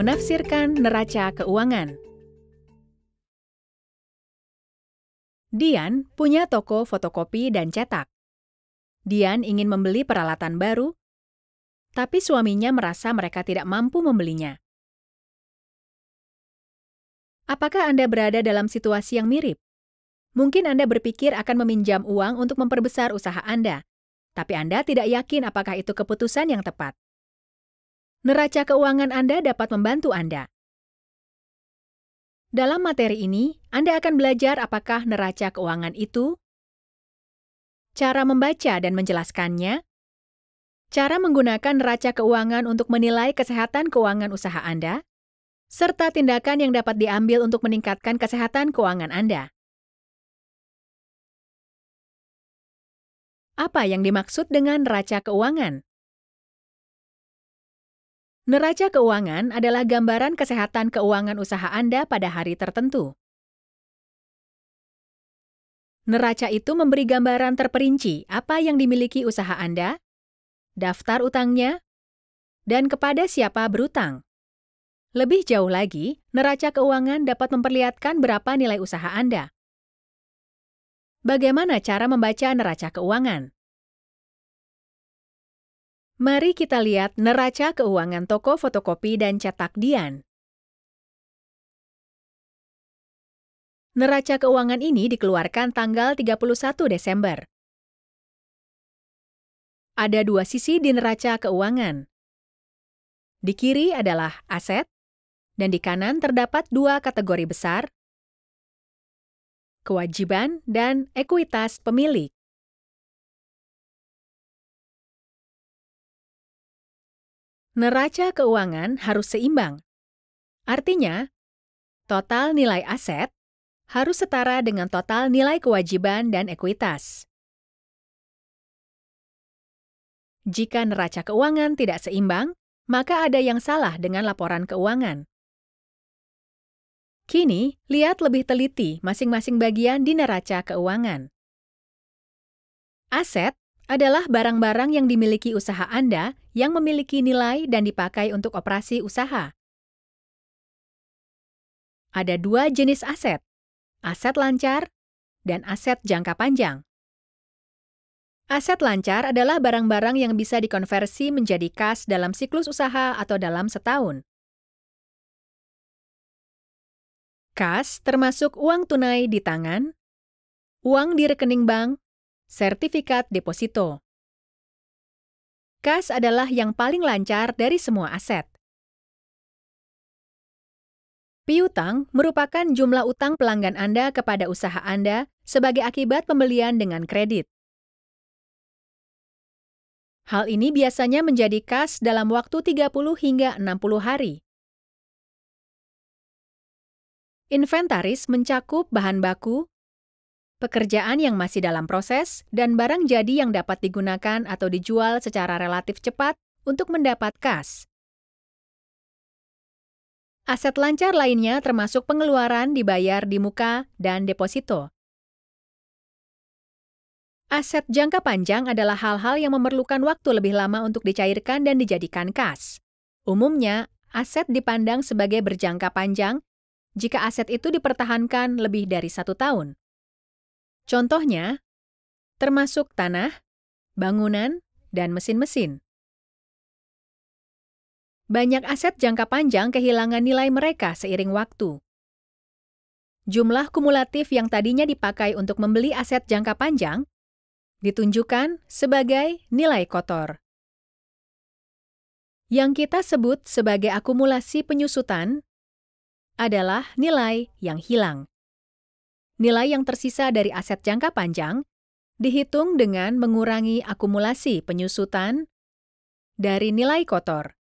Menafsirkan neraca keuangan. Dian punya toko fotokopi dan cetak. Dian ingin membeli peralatan baru, tapi suaminya merasa mereka tidak mampu membelinya. Apakah Anda berada dalam situasi yang mirip? Mungkin Anda berpikir akan meminjam uang untuk memperbesar usaha Anda, tapi Anda tidak yakin apakah itu keputusan yang tepat. Neraca keuangan Anda dapat membantu Anda. Dalam materi ini, Anda akan belajar apakah neraca keuangan itu, cara membaca dan menjelaskannya, cara menggunakan neraca keuangan untuk menilai kesehatan keuangan usaha Anda, serta tindakan yang dapat diambil untuk meningkatkan kesehatan keuangan Anda. Apa yang dimaksud dengan neraca keuangan? Neraca keuangan adalah gambaran kesehatan keuangan usaha Anda pada hari tertentu. Neraca itu memberi gambaran terperinci apa yang dimiliki usaha Anda, daftar utangnya, dan kepada siapa berutang. Lebih jauh lagi, neraca keuangan dapat memperlihatkan berapa nilai usaha Anda. Bagaimana cara membaca neraca keuangan? Mari kita lihat neraca keuangan toko fotokopi dan cetak Dian. Neraca keuangan ini dikeluarkan tanggal 31 Desember. Ada dua sisi di neraca keuangan. Di kiri adalah aset, dan di kanan terdapat dua kategori besar, kewajiban dan ekuitas pemilik. Neraca keuangan harus seimbang. Artinya, total nilai aset harus setara dengan total nilai kewajiban dan ekuitas. Jika neraca keuangan tidak seimbang, maka ada yang salah dengan laporan keuangan. Kini, lihat lebih teliti masing-masing bagian di neraca keuangan. Aset adalah barang-barang yang dimiliki usaha Anda yang memiliki nilai dan dipakai untuk operasi usaha. Ada dua jenis aset, aset lancar dan aset jangka panjang. Aset lancar adalah barang-barang yang bisa dikonversi menjadi kas dalam siklus usaha atau dalam setahun. Kas termasuk uang tunai di tangan, uang di rekening bank, sertifikat deposito. Kas adalah yang paling lancar dari semua aset. Piutang merupakan jumlah utang pelanggan Anda kepada usaha Anda sebagai akibat pembelian dengan kredit. Hal ini biasanya menjadi kas dalam waktu 30 hingga 60 hari. Inventaris mencakup bahan baku, pekerjaan yang masih dalam proses, dan barang jadi yang dapat digunakan atau dijual secara relatif cepat untuk mendapat kas. Aset lancar lainnya termasuk pengeluaran dibayar di muka dan deposito. Aset jangka panjang adalah hal-hal yang memerlukan waktu lebih lama untuk dicairkan dan dijadikan kas. Umumnya, aset dipandang sebagai berjangka panjang jika aset itu dipertahankan lebih dari 1 tahun. Contohnya, termasuk tanah, bangunan, dan mesin-mesin. Banyak aset jangka panjang kehilangan nilai mereka seiring waktu. Jumlah kumulatif yang tadinya dipakai untuk membeli aset jangka panjang ditunjukkan sebagai nilai kotor. Yang kita sebut sebagai akumulasi penyusutan adalah nilai yang hilang. Nilai yang tersisa dari aset jangka panjang dihitung dengan mengurangi akumulasi penyusutan dari nilai kotor.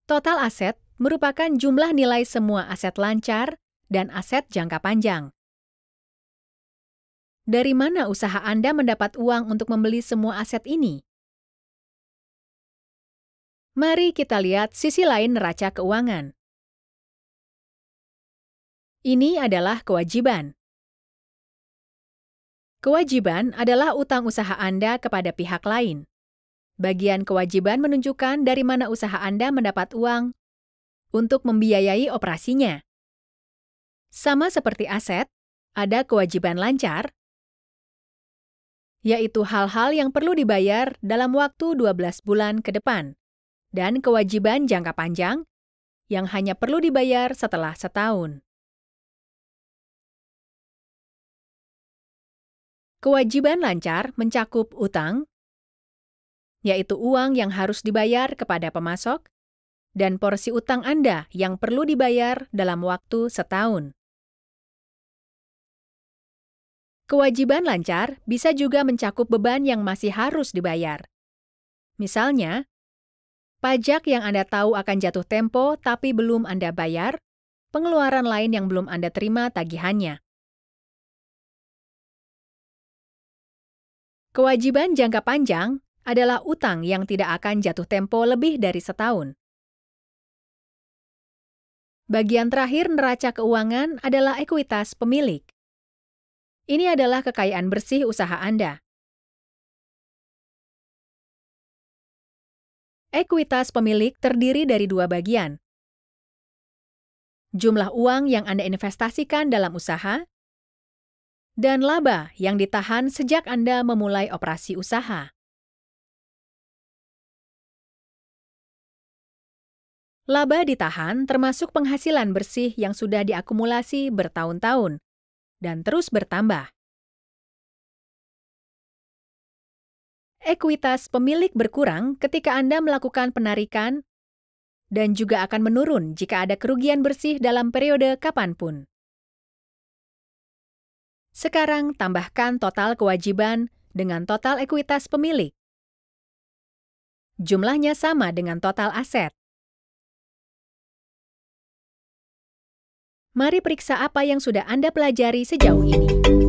Total aset merupakan jumlah nilai semua aset lancar dan aset jangka panjang. Dari mana usaha Anda mendapat uang untuk membeli semua aset ini? Mari kita lihat sisi lain neraca keuangan. Ini adalah kewajiban. Kewajiban adalah utang usaha Anda kepada pihak lain. Bagian kewajiban menunjukkan dari mana usaha Anda mendapat uang untuk membiayai operasinya. Sama seperti aset, ada kewajiban lancar, yaitu hal-hal yang perlu dibayar dalam waktu 12 bulan ke depan, dan kewajiban jangka panjang yang hanya perlu dibayar setelah setahun. Kewajiban lancar mencakup utang, yaitu uang yang harus dibayar kepada pemasok, dan porsi utang Anda yang perlu dibayar dalam waktu setahun. Kewajiban lancar bisa juga mencakup beban yang masih harus dibayar. Misalnya, pajak yang Anda tahu akan jatuh tempo tapi belum Anda bayar, pengeluaran lain yang belum Anda terima tagihannya. Kewajiban jangka panjang adalah utang yang tidak akan jatuh tempo lebih dari setahun. Bagian terakhir neraca keuangan adalah ekuitas pemilik. Ini adalah kekayaan bersih usaha Anda. Ekuitas pemilik terdiri dari dua bagian. Jumlah uang yang Anda investasikan dalam usaha, dan laba yang ditahan sejak Anda memulai operasi usaha. Laba ditahan termasuk penghasilan bersih yang sudah diakumulasi bertahun-tahun dan terus bertambah. Ekuitas pemilik berkurang ketika Anda melakukan penarikan dan juga akan menurun jika ada kerugian bersih dalam periode kapanpun. Sekarang tambahkan total kewajiban dengan total ekuitas pemilik. Jumlahnya sama dengan total aset. Mari periksa apa yang sudah Anda pelajari sejauh ini.